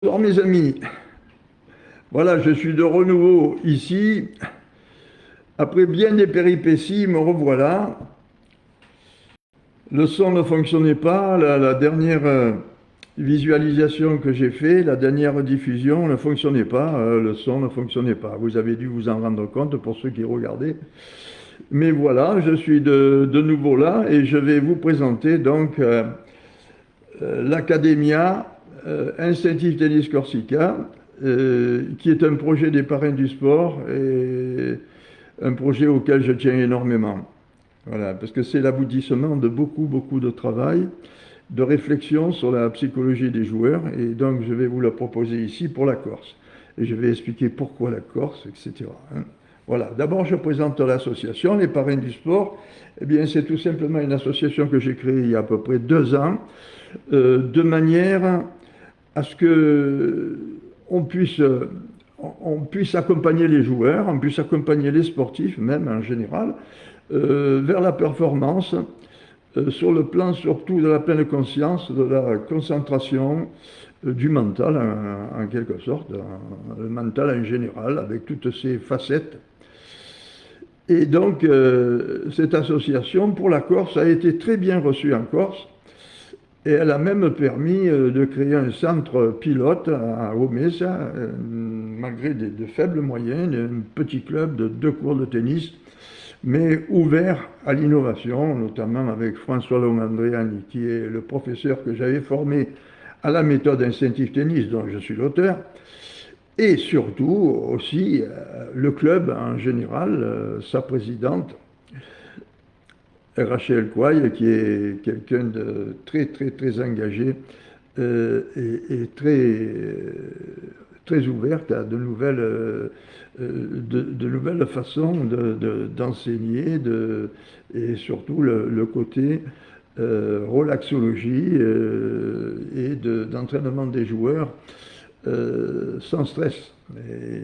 Bonjour mes amis, voilà, je suis de renouveau ici. Après bien des péripéties, me revoilà. Le son ne fonctionnait pas, la dernière visualisation que j'ai fait, la dernière diffusion ne fonctionnait pas, le son ne fonctionnait pas. Vous avez dû vous en rendre compte pour ceux qui regardaient. Mais voilà, je suis de nouveau là et je vais vous présenter donc l'Academia Instinctive Tennis Corsica, qui est un projet des parrains du sport et un projet auquel je tiens énormément. Voilà, parce que c'est l'aboutissement de beaucoup, beaucoup de travail, de réflexion sur la psychologie des joueurs, et donc je vais vous le proposer ici pour la Corse. Et je vais expliquer pourquoi la Corse, etc. hein. Voilà, d'abord je présente l'association, les parrains du sport. Eh bien, c'est tout simplement une association que j'ai créée il y a à peu près 2 ans, de manière à ce que on puisse accompagner les joueurs, on puisse accompagner les sportifs, même en général, vers la performance, sur le plan surtout de la pleine conscience, de la concentration, du mental en quelque sorte, le mental en général, avec toutes ses facettes. Et donc, cette association pour la Corse a été très bien reçue en Corse. Et elle a même permis de créer un centre pilote à Omessa, malgré de faibles moyens, un petit club de 2 cours de tennis, mais ouvert à l'innovation, notamment avec François Lomandriani, qui est le professeur que j'avais formé à la méthode instinctive tennis, dont je suis l'auteur, et surtout aussi le club en général, sa présidente, Rachel Kouaï, qui est quelqu'un de très, très, très engagé et très ouverte à de nouvelles façons d'enseigner et surtout le côté relaxologie et d'entraînement des joueurs sans stress. Et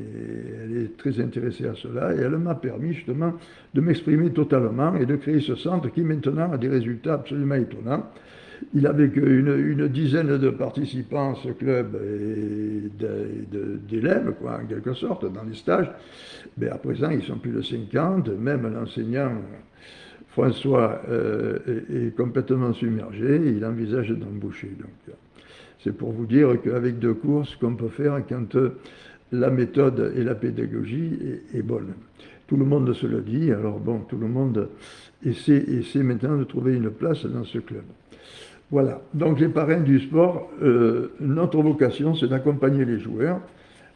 elle est très intéressée à cela et elle m'a permis justement de m'exprimer totalement et de créer ce centre qui maintenant a des résultats absolument étonnants. Il avait qu'une dizaine de participants, ce club, et d'élèves, quoi, en quelque sorte, dans les stages. Mais à présent, ils sont plus de 50. Même l'enseignant François est complètement submergé. Il envisage d'embaucher. Donc, c'est pour vous dire qu'avec 2 cours, ce qu'on peut faire quand la méthode et la pédagogie est bonne. Tout le monde se le dit, alors bon, tout le monde essaie maintenant de trouver une place dans ce club. Voilà, donc les parrains du sport, notre vocation, c'est d'accompagner les joueurs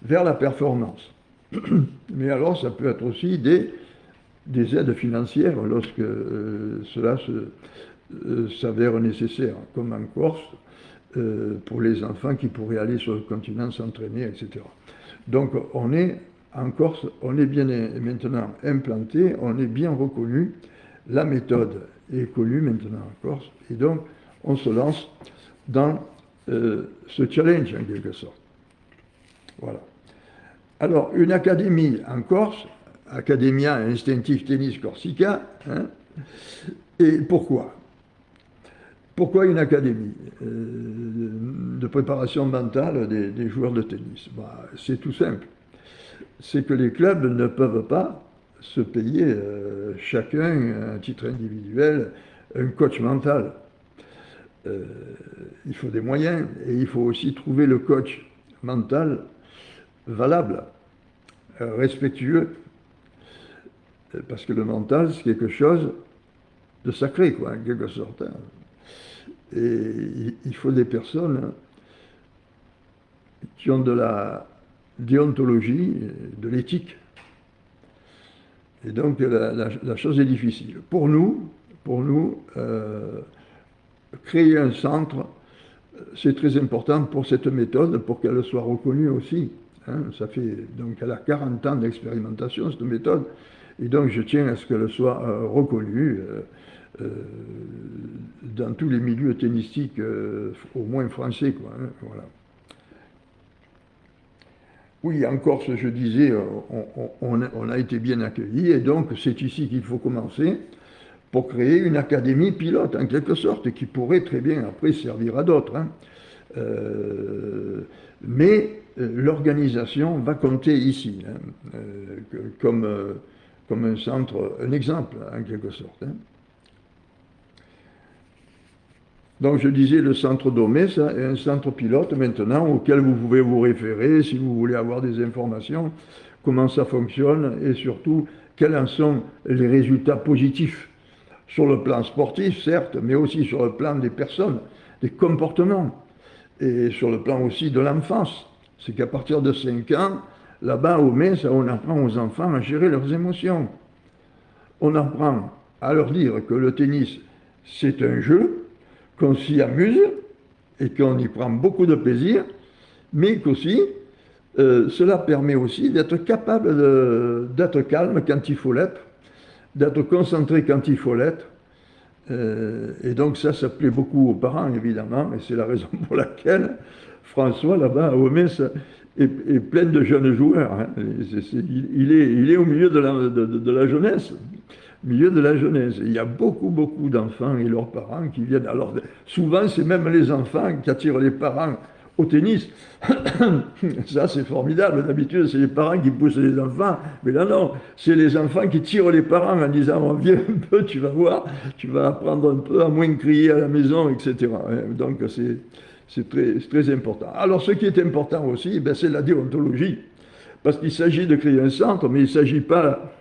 vers la performance. Mais alors, ça peut être aussi des aides financières lorsque cela s'avère nécessaire, comme en Corse, pour les enfants qui pourraient aller sur le continent s'entraîner, etc. Donc on est en Corse, on est bien maintenant implanté, on est bien reconnu, la méthode est connue maintenant en Corse, et donc on se lance dans ce challenge en quelque sorte. Voilà. Alors, une académie en Corse, Academia Instinctive Tennis Corsica, hein, et pourquoi? Pourquoi une académie de préparation mentale des joueurs de tennis? Bah, c'est tout simple. C'est que les clubs ne peuvent pas se payer chacun, à titre individuel, un coach mental. Euh, il faut des moyens et il faut aussi trouver le coach mental valable, respectueux, parce que le mental, c'est quelque chose de sacré, quoi, en quelque sorte. Hein. Et il faut des personnes qui ont de la déontologie, de l'éthique. Et donc la chose est difficile. Pour nous créer un centre, c'est très important pour cette méthode, pour qu'elle soit reconnue aussi. Hein. Ça fait donc elle a 40 ans d'expérimentation, cette méthode, et donc je tiens à ce qu'elle soit reconnue dans tous les milieux tennistiques, au moins français, quoi. Hein. Voilà. Oui, en Corse, je disais, on a été bien accueillis, et donc c'est ici qu'il faut commencer pour créer une académie pilote, en quelque sorte, qui pourrait très bien après servir à d'autres. Hein. Mais l'organisation va compter ici, hein, comme un centre, un exemple en quelque sorte. Hein. Donc je disais, le centre Domé, ça est un centre pilote maintenant auquel vous pouvez vous référer si vous voulez avoir des informations, comment ça fonctionne et surtout quels en sont les résultats positifs sur le plan sportif, certes, mais aussi sur le plan des personnes, des comportements et sur le plan aussi de l'enfance. C'est qu'à partir de 5 ans, là-bas au MES, on apprend aux enfants à gérer leurs émotions. On apprend à leur dire que le tennis, c'est un jeu, qu'on s'y amuse et qu'on y prend beaucoup de plaisir, mais qu'aussi, cela permet aussi d'être capable d'être calme quand il faut l'être, d'être concentré quand il faut l'être. Et donc ça plaît beaucoup aux parents, évidemment, et c'est la raison pour laquelle François, là-bas, à Omès, est plein de jeunes joueurs. Hein. Il est au milieu de la jeunesse. Milieu de la jeunesse. Il y a beaucoup, beaucoup d'enfants et leurs parents qui viennent. Alors, souvent, c'est même les enfants qui attirent les parents au tennis. Ça, c'est formidable. D'habitude, c'est les parents qui poussent les enfants. Mais là, non, c'est les enfants qui tirent les parents en disant oh, viens un peu, tu vas voir, tu vas apprendre un peu à moins crier à la maison, etc. Donc, c'est très important. Alors, ce qui est important aussi, ben, c'est la déontologie. Parce qu'il s'agit de créer un centre, mais il ne s'agit pas.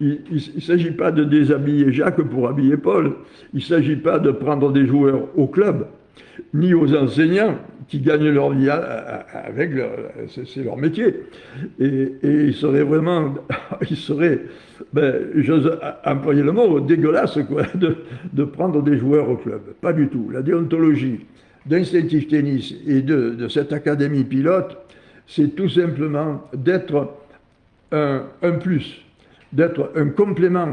Il ne s'agit pas de déshabiller Jacques pour habiller Paul. Il ne s'agit pas de prendre des joueurs au club, ni aux enseignants qui gagnent leur vie avec c'est leur métier. Et il serait vraiment, j'ose employer le mot, dégueulasse quoi, de prendre des joueurs au club. Pas du tout. La déontologie d'Instinctif Tennis et de cette académie pilote, c'est tout simplement d'être un plus, d'être un complément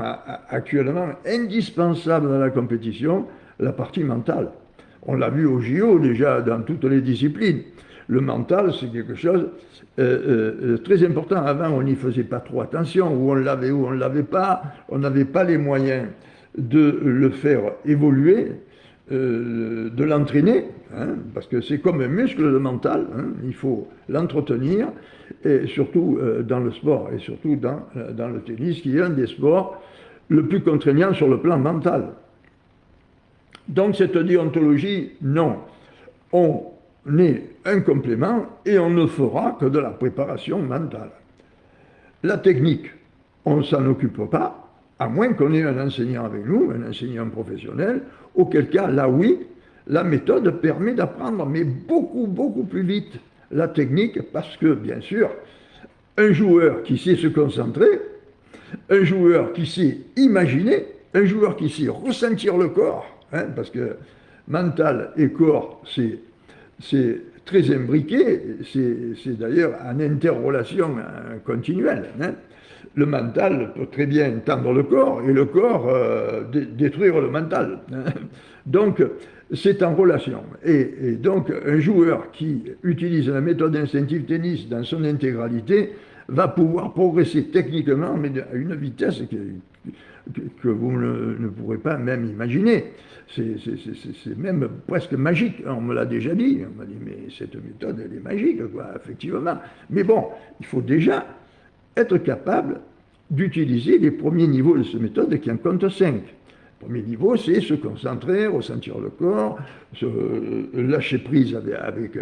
actuellement indispensable dans la compétition, la partie mentale. On l'a vu au JO déjà dans toutes les disciplines. Le mental, c'est quelque chose très important. Avant, on n'y faisait pas trop attention, ou on ne l'avait pas, on n'avait pas les moyens de le faire évoluer, de l'entraîner, hein, parce que c'est comme un muscle, le mental, hein, il faut l'entretenir, et surtout dans le sport, et surtout dans le tennis, qui est un des sports le plus contraignant sur le plan mental. Donc cette déontologie, non, on est un complément et on ne fera que de la préparation mentale. La technique, on ne s'en occupe pas, à moins qu'on ait un enseignant avec nous, un enseignant professionnel, auquel cas, là oui, la méthode permet d'apprendre, mais beaucoup, beaucoup plus vite la technique, parce que, bien sûr, un joueur qui sait se concentrer, un joueur qui sait imaginer, un joueur qui sait ressentir le corps, hein, parce que mental et corps, c'est très imbriqué, c'est d'ailleurs en interrelation continuelle. Hein. Le mental peut très bien tendre le corps et le corps détruire le mental. Hein. Donc, c'est en relation. Et donc, un joueur qui utilise la méthode Instinctif Tennis dans son intégralité va pouvoir progresser techniquement, mais à une vitesse que vous ne pourrez pas même imaginer. C'est même presque magique. On me l'a déjà dit. On m'a dit, mais cette méthode, elle est magique, quoi, effectivement. Mais bon, il faut déjà être capable d'utiliser les premiers niveaux de cette méthode qui en compte 5. Le premier niveau, c'est se concentrer, ressentir le corps, lâcher prise avec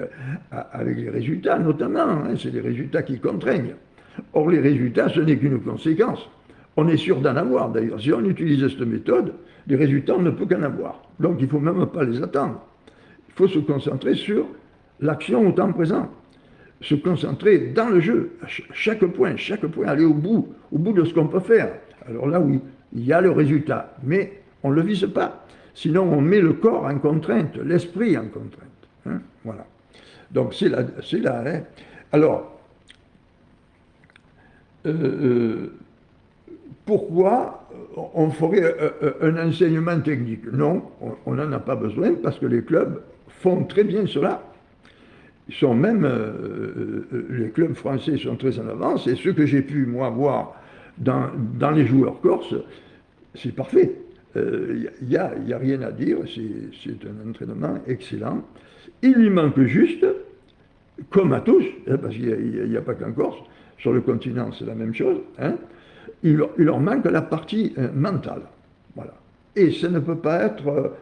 les résultats, notamment. Hein, c'est les résultats qui contraignent. Or, les résultats, ce n'est qu'une conséquence. On est sûr d'en avoir, d'ailleurs. Si on utilise cette méthode, les résultats, on ne peut qu'en avoir. Donc, il ne faut même pas les attendre. Il faut se concentrer sur l'action au temps présent. Se concentrer dans le jeu, chaque point, aller au bout de ce qu'on peut faire. Alors là, oui, il y a le résultat, mais on ne le vise pas. Sinon, on met le corps en contrainte, l'esprit en contrainte. Hein, voilà. Donc, c'est là. Hein. Alors, pourquoi on ferait un enseignement technique? Non, on n'en a pas besoin parce que les clubs font très bien cela. Ils sont même, les clubs français sont très en avance, et ce que j'ai pu, moi, voir dans les joueurs corses, c'est parfait. Il n'y a rien à dire, c'est un entraînement excellent. Il lui manque juste, comme à tous, hein, parce qu'il n'y a pas qu'en Corse, sur le continent c'est la même chose, hein, il leur manque la partie mentale. Voilà. Et ça ne peut pas être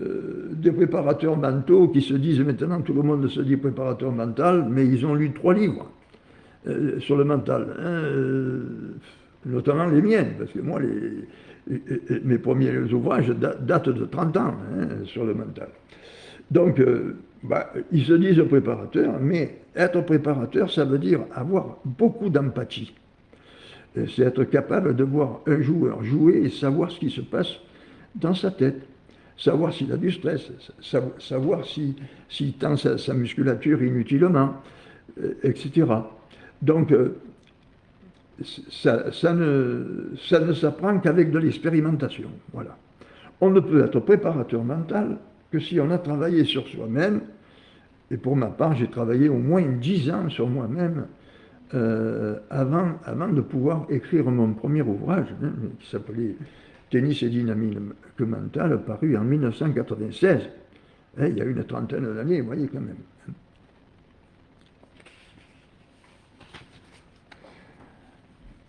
des préparateurs mentaux qui se disent maintenant, tout le monde se dit préparateur mental, mais ils ont lu 3 livres sur le mental, hein, notamment les miens, parce que moi, mes premiers ouvrages datent de 30 ans hein, sur le mental. Donc, ils se disent préparateurs, mais être préparateur, ça veut dire avoir beaucoup d'empathie. C'est être capable de voir un joueur jouer et savoir ce qui se passe dans sa tête, savoir s'il a du stress, savoir s'il tend sa musculature inutilement, etc. Donc, ça ne s'apprend qu'avec de l'expérimentation. Voilà. On ne peut être préparateur mental que si on a travaillé sur soi-même. Et pour ma part, j'ai travaillé au moins 10 ans sur moi-même avant de pouvoir écrire mon premier ouvrage, hein, qui s'appelait Tennis et dynamique mentale, paru en 1996. Hein, il y a une trentaine d'années, vous voyez quand même.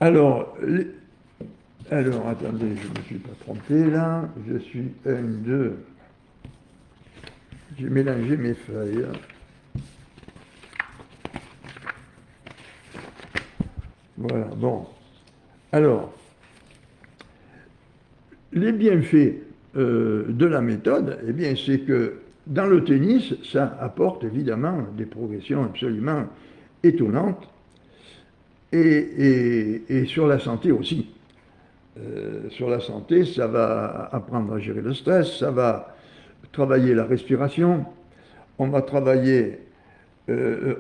Alors, attendez, je ne me suis pas trompé là. Je suis 1, 2. J'ai mélangé mes feuilles. Voilà, bon. Alors, les bienfaits de la méthode, eh bien, c'est que dans le tennis, ça apporte évidemment des progressions absolument étonnantes. Et sur la santé aussi. Sur la santé, ça va apprendre à gérer le stress, ça va travailler la respiration, on va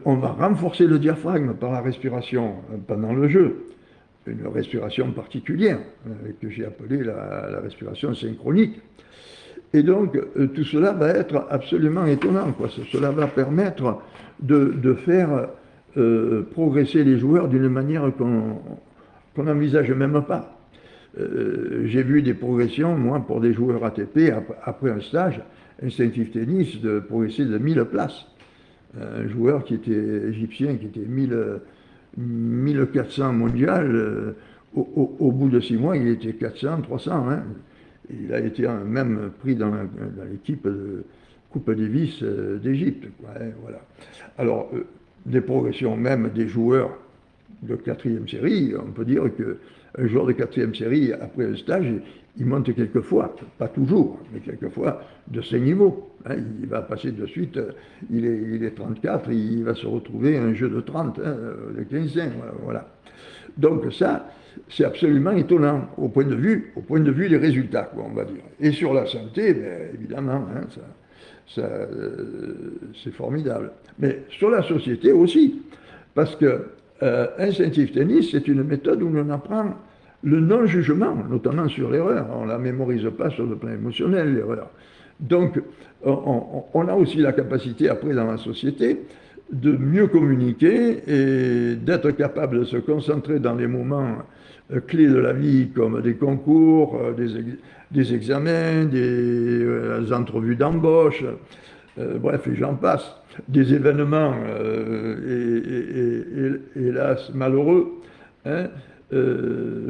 on va renforcer le diaphragme par la respiration pendant le jeu, une respiration particulière que j'ai appelée la respiration synchronique. Et donc, tout cela va être absolument étonnant, quoi. Cela va permettre de faire progresser les joueurs d'une manière qu'on n'envisage même pas. J'ai vu des progressions, moi, pour des joueurs ATP, après un stage, instinctif tennis, de progresser de 1000 places. Un joueur qui était égyptien, qui était 1400 mondial, au bout de 6 mois, il était 400, 300. Hein. Il a été même pris dans l'équipe de Coupe Davis d'Égypte. Hein, voilà. Alors, des progressions même des joueurs de 4e série, on peut dire qu'un joueur de 4e série, après un stage, il monte quelquefois, pas toujours, mais quelquefois, de 5 niveaux. Hein, il va passer de suite, il est 34, il va se retrouver un jeu de 30, hein, de 15, voilà. Donc ça, c'est absolument étonnant au point de vue des résultats, quoi, on va dire. Et sur la santé, ben, évidemment, hein, c'est formidable. Mais sur la société aussi, parce que instinctif tennis, c'est une méthode où l'on apprend le non-jugement, notamment sur l'erreur. On ne la mémorise pas sur le plan émotionnel, l'erreur. Donc, on a aussi la capacité, après, dans la société, de mieux communiquer et d'être capable de se concentrer dans les moments clés de la vie, comme des concours, des examens, des entrevues d'embauche, bref, et j'en passe, des événements, hélas, malheureux, hein,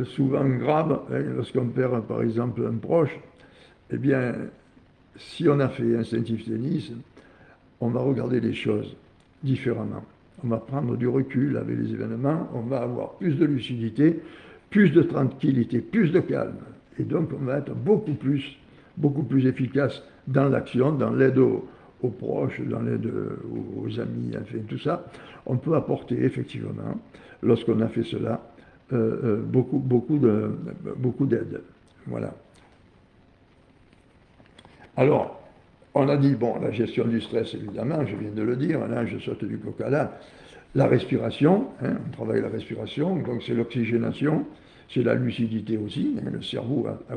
souvent graves, hein, lorsqu'on perd, par exemple, un proche. Eh bien, si on a fait instinctif tennis, on va regarder les choses différemment. On va prendre du recul avec les événements, on va avoir plus de lucidité, plus de tranquillité, plus de calme. Et donc, on va être beaucoup plus efficace dans l'action, dans l'aide aux proches, dans l'aide aux amis, enfin tout ça. On peut apporter effectivement, lorsqu'on a fait cela, beaucoup d'aide. Voilà. Alors, on a dit, bon, la gestion du stress, évidemment, je viens de le dire, là, je saute du coq à l'âne. La respiration, hein, on travaille la respiration, donc c'est l'oxygénation, c'est la lucidité aussi. Hein, le cerveau a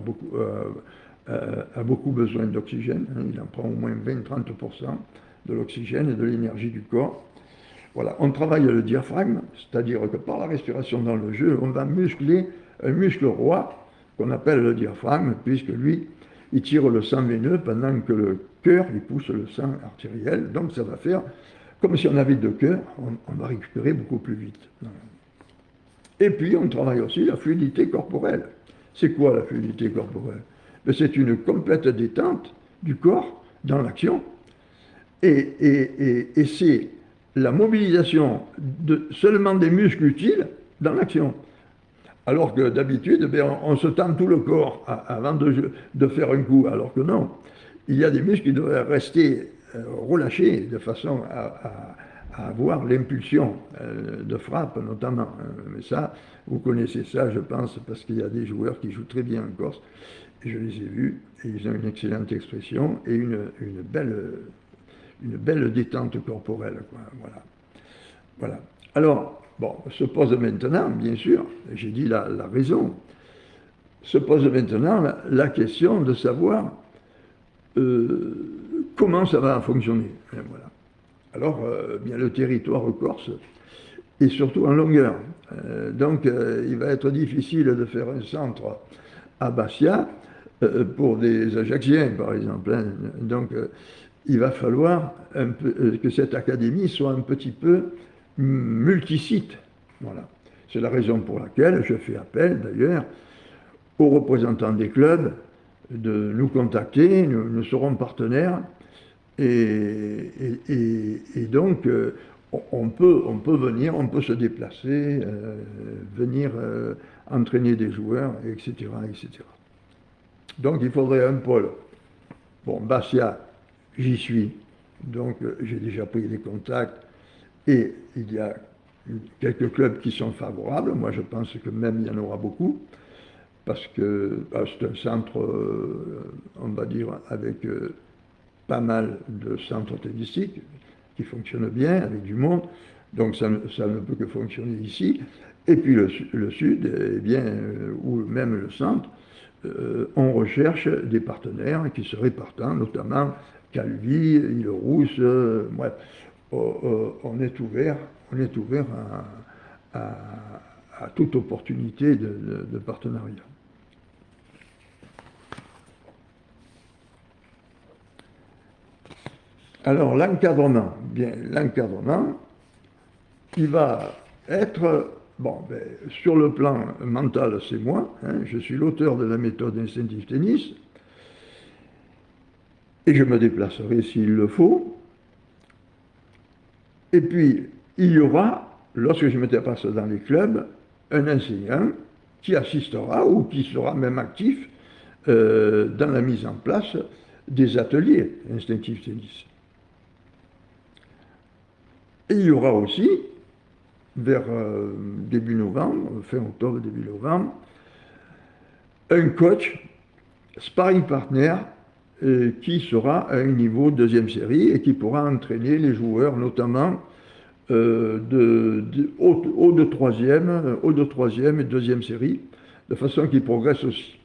beaucoup besoin d'oxygène, hein, il en prend au moins 20-30% de l'oxygène et de l'énergie du corps. Voilà, on travaille le diaphragme, c'est-à-dire que par la respiration dans le jeu, on va muscler un muscle roi qu'on appelle le diaphragme, puisque lui, il tire le sang veineux pendant que le cœur, il pousse le sang artériel. Donc ça va faire, comme si on avait deux cœurs, on va récupérer beaucoup plus vite. Et puis on travaille aussi la fluidité corporelle. C'est quoi la fluidité corporelle? C'est une complète détente du corps dans l'action. Et c'est la mobilisation seulement des muscles utiles dans l'action. Alors que d'habitude, on se tend tout le corps avant de faire un coup, alors que non. Il y a des muscles qui doivent rester relâchés de façon à avoir l'impulsion de frappe notamment. Mais ça, vous connaissez ça, je pense, parce qu'il y a des joueurs qui jouent très bien en Corse, et je les ai vus, et ils ont une excellente expression et une belle détente corporelle, quoi. Voilà. Voilà. Alors, bon, se pose maintenant, bien sûr, j'ai dit la raison, se pose maintenant la question de savoir comment ça va fonctionner. Et voilà. Alors, bien le territoire corse est surtout en longueur. Donc, il va être difficile de faire un centre à Bastia pour des Ajacciens, par exemple. Hein. Donc, il va falloir que cette académie soit un petit peu multisite. Voilà. C'est la raison pour laquelle je fais appel, d'ailleurs, aux représentants des clubs de nous contacter. Nous serons partenaires. Et donc, on peut venir, on peut se déplacer, venir entraîner des joueurs, etc., etc. Donc, il faudrait un pôle. Bon, Bastia, j'y suis, donc j'ai déjà pris des contacts et il y a quelques clubs qui sont favorables. Moi, je pense que même il y en aura beaucoup, parce que c'est un centre, on va dire, avec pas mal de centres tennistiques qui fonctionnent bien, avec du monde, donc ça ne peut que fonctionner ici. Et puis le sud, eh bien, ou même le centre, on recherche des partenaires qui seraient partants, notamment Calvi, Île-Rousse, bref, on est ouvert à toute opportunité de partenariat. Alors l'encadrement, bien l'encadrement, il va être, bon, sur le plan mental, c'est moi, hein, je suis l'auteur de la méthode Instinctive Tennis, et je me déplacerai s'il le faut. Et puis, il y aura, lorsque je me déplace dans les clubs, un enseignant qui assistera ou qui sera même actif dans la mise en place des ateliers Instinctive Tennis. Et il y aura aussi, vers début novembre, fin octobre, début novembre, un coach, sparring partner, qui sera à un niveau deuxième série et qui pourra entraîner les joueurs, notamment haut de troisième et deuxième série, de façon qu'ils progressent aussi.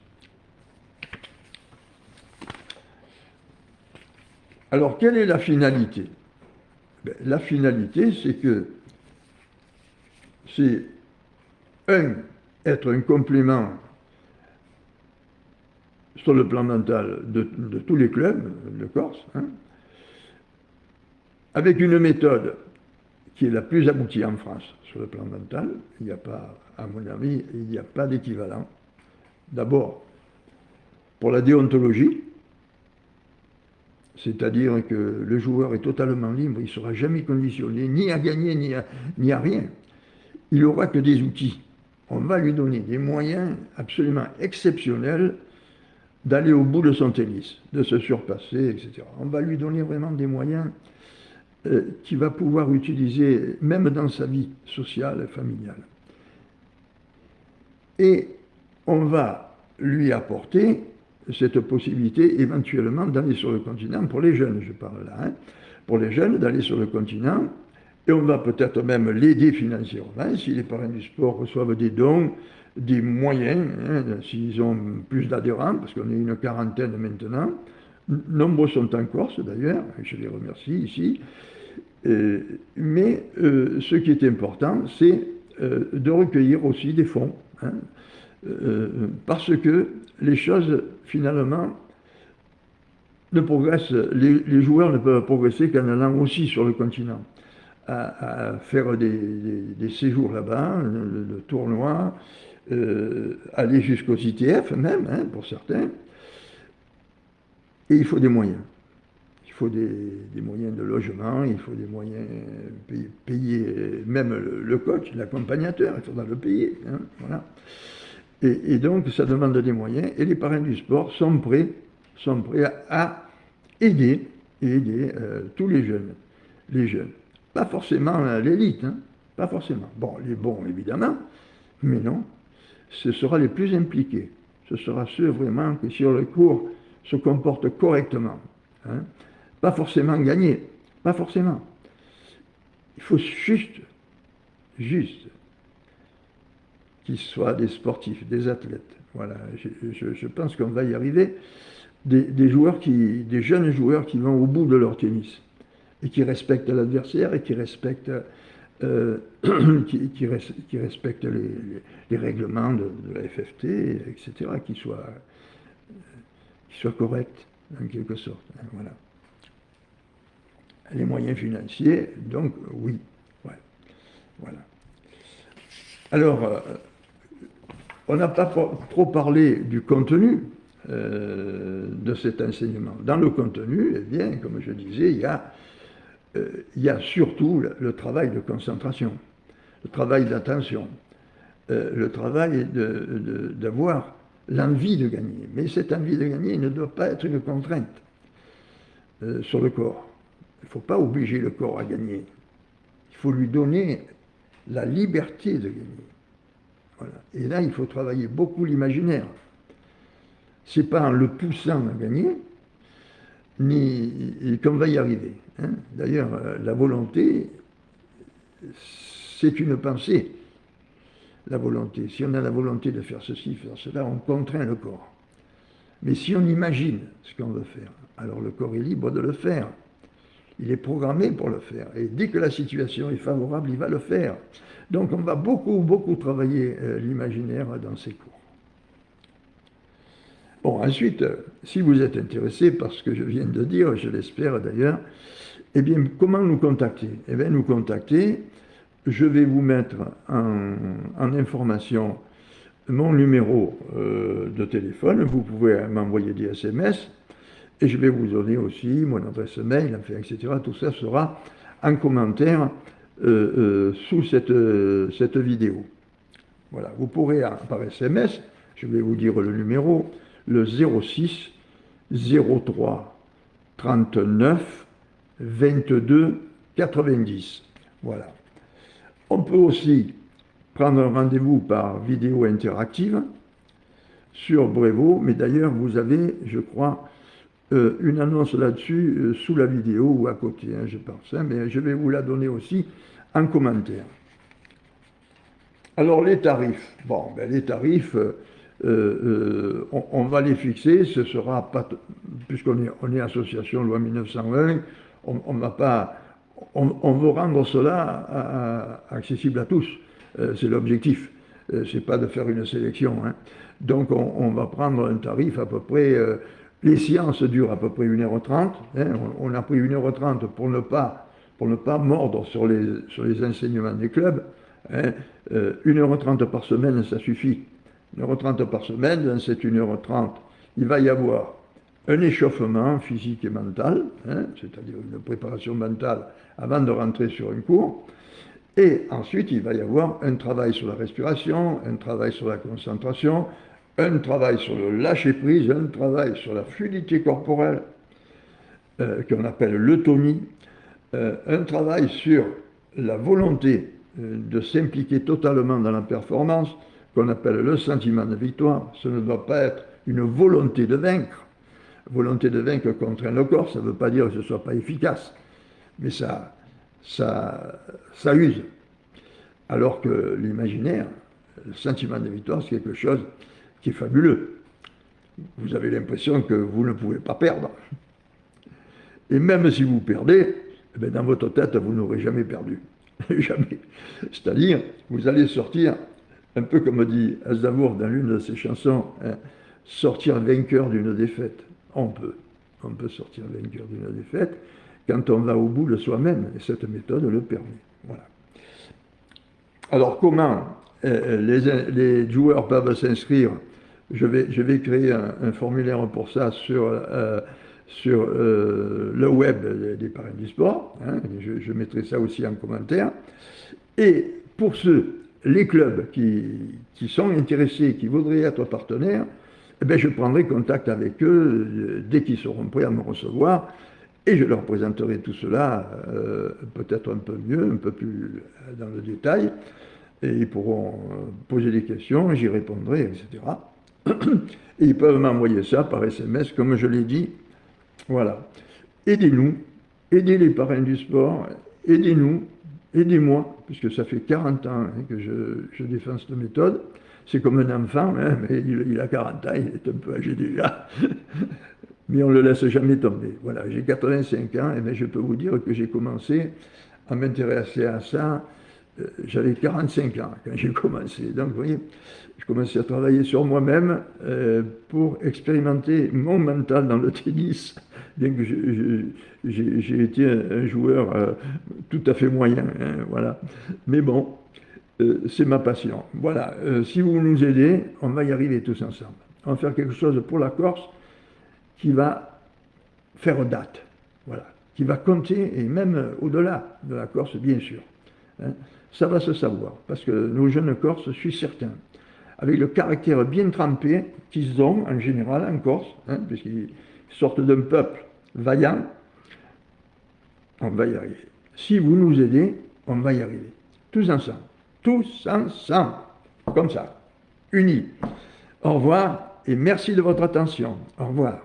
Alors, quelle est la finalité? La finalité, c'est que c'est, être un complément sur le plan mental de tous les clubs de Corse, hein, avec une méthode qui est la plus aboutie en France sur le plan mental. Il n'y a pas, à mon avis, il n'y a pas d'équivalent. D'abord, pour la déontologie, c'est-à-dire que le joueur est totalement libre, il ne sera jamais conditionné ni à gagner ni à rien. Il n'aura que des outils. On va lui donner des moyens absolument exceptionnels d'aller au bout de son tennis, de se surpasser, etc. On va lui donner vraiment des moyens qu'il va pouvoir utiliser même dans sa vie sociale et familiale. Et on va lui apporter cette possibilité éventuellement d'aller sur le continent, pour les jeunes je parle là, hein, pour les jeunes d'aller sur le continent, et on va peut-être même l'aider financièrement, si les parents du sport reçoivent des dons, des moyens, hein, s'ils ont plus d'adhérents, parce qu'on est une quarantaine maintenant, nombreux sont en Corse d'ailleurs, je les remercie ici, mais ce qui est important, c'est de recueillir aussi des fonds, hein, parce que les choses, finalement, ne progressent, les joueurs ne peuvent progresser qu'en allant aussi sur le continent, à faire des séjours là-bas, le tournoi, aller jusqu'aux ITF même, hein, pour certains. Et il faut des moyens. Il faut des moyens de logement, il faut des moyens payer même le coach, l'accompagnateur, il faudra le payer. Hein, voilà. Et donc, ça demande des moyens. Et les parrains du sport sont prêts à aider tous les jeunes. Les jeunes. Pas forcément l'élite, hein, pas forcément. Bon, les bons, évidemment, mais non. Ce sera les plus impliqués. Ce sera ceux vraiment qui, sur le cours, se comportent correctement. Hein. Pas forcément gagner, pas forcément. Il faut juste qu'ils soient des sportifs, des athlètes. Voilà, je pense qu'on va y arriver. Des jeunes joueurs qui vont au bout de leur tennis et qui respectent l'adversaire et qui respectent, qui respectent les règlements de la FFT, etc., qui soient corrects en quelque sorte. Hein, voilà. Les moyens financiers, donc oui. Ouais. Voilà. Alors, on n'a pas trop parlé du contenu de cet enseignement. Dans le contenu, eh bien, comme je disais, il y a surtout le travail de concentration, le travail d'attention, le travail d'avoir l'envie de gagner. Mais cette envie de gagner ne doit pas être une contrainte sur le corps. Il ne faut pas obliger le corps à gagner. Il faut lui donner la liberté de gagner. Voilà. Et là, il faut travailler beaucoup l'imaginaire. Ce n'est pas en le poussant à gagner, ni qu'on va y arriver. Hein. D'ailleurs, la volonté, c'est une pensée. La volonté. Si on a la volonté de faire ceci, faire cela, on contraint le corps. Mais si on imagine ce qu'on veut faire, alors le corps est libre de le faire. Il est programmé pour le faire. Et dès que la situation est favorable, il va le faire. Donc on va beaucoup travailler l'imaginaire dans ces cours. Bon, ensuite, si vous êtes intéressé par ce que je viens de dire, je l'espère d'ailleurs, eh bien, comment nous contacter? Eh bien, nous contacter, je vais vous mettre en information mon numéro de téléphone, vous pouvez m'envoyer des SMS, et je vais vous donner aussi mon adresse mail, enfin, etc. Tout ça sera en commentaire sous cette vidéo. Voilà, vous pourrez par SMS, je vais vous dire le numéro, le 06 03 39 22 90. Voilà. On peut aussi prendre un rendez-vous par vidéo interactive sur Brevo, mais d'ailleurs vous avez, je crois, une annonce là-dessus sous la vidéo ou à côté, hein, je pense, hein, mais je vais vous la donner aussi en commentaire. Alors les tarifs, bon, ben, les tarifs, on va les fixer, ce sera pas, puisqu'on est association loi 1901, on va pas, on veut rendre cela accessible à tous, c'est l'objectif, c'est pas de faire une sélection, hein. Donc on va prendre un tarif à peu près, les séances durent à peu près 1h30, hein, on a pris 1h30 pour ne pas mordre sur les enseignements des clubs, hein. 1h30 par semaine, ça suffit. 1h30 par semaine, dans cette 1h30, il va y avoir un échauffement physique et mental, hein, c'est-à-dire une préparation mentale avant de rentrer sur un cours. Et ensuite, il va y avoir un travail sur la respiration, un travail sur la concentration, un travail sur le lâcher-prise, un travail sur la fluidité corporelle, qu'on appelle l'eutonie, un travail sur la volonté de s'impliquer totalement dans la performance, qu'on appelle le sentiment de victoire. Ce ne doit pas être une volonté de vaincre. Volonté de vaincre contraint le corps, ça ne veut pas dire que ce ne soit pas efficace, mais ça use. Alors que l'imaginaire, le sentiment de victoire, c'est quelque chose qui est fabuleux. Vous avez l'impression que vous ne pouvez pas perdre. Et même si vous perdez, eh bien, dans votre tête, vous n'aurez jamais perdu. Jamais. C'est-à-dire, vous allez sortir un peu comme dit Aznavour dans l'une de ses chansons, hein, sortir vainqueur d'une défaite. On peut sortir vainqueur d'une défaite quand on va au bout de soi-même, et cette méthode le permet. Voilà. Alors comment les joueurs peuvent s'inscrire? Je vais créer un formulaire pour ça sur le web des parrains du sport, hein, je mettrai ça aussi en commentaire. Et pour les clubs qui sont intéressés, qui voudraient être partenaires, eh bien, je prendrai contact avec eux dès qu'ils seront prêts à me recevoir et je leur présenterai tout cela peut-être un peu mieux, un peu plus dans le détail, et ils pourront poser des questions, j'y répondrai, etc. Et ils peuvent m'envoyer ça par SMS, comme je l'ai dit. Voilà. Aidez-nous, aidez les parrains du sport, aidez-nous, aidez-moi, puisque ça fait 40 ans hein, que je défends cette méthode. C'est comme un enfant, hein, mais il a 40 ans, il est un peu âgé déjà. Mais on ne le laisse jamais tomber. Voilà, j'ai 85 ans, et bien je peux vous dire que j'ai commencé à m'intéresser à ça. J'avais 45 ans quand j'ai commencé. Donc, vous voyez, je commençais à travailler sur moi-même pour expérimenter mon mental dans le tennis, bien que j'ai été un joueur tout à fait moyen. Hein, voilà. Mais bon, c'est ma passion. Voilà, si vous nous aidez, on va y arriver tous ensemble. On va faire quelque chose pour la Corse qui va faire date, voilà, qui va compter, et même au-delà de la Corse, bien sûr. Hein. Ça va se savoir, parce que nos jeunes Corses, je suis certain, avec le caractère bien trempé qu'ils ont en général en Corse, hein, puisqu'ils sortent d'un peuple vaillant, on va y arriver. Si vous nous aidez, on va y arriver. Tous ensemble, comme ça, unis. Au revoir et merci de votre attention. Au revoir.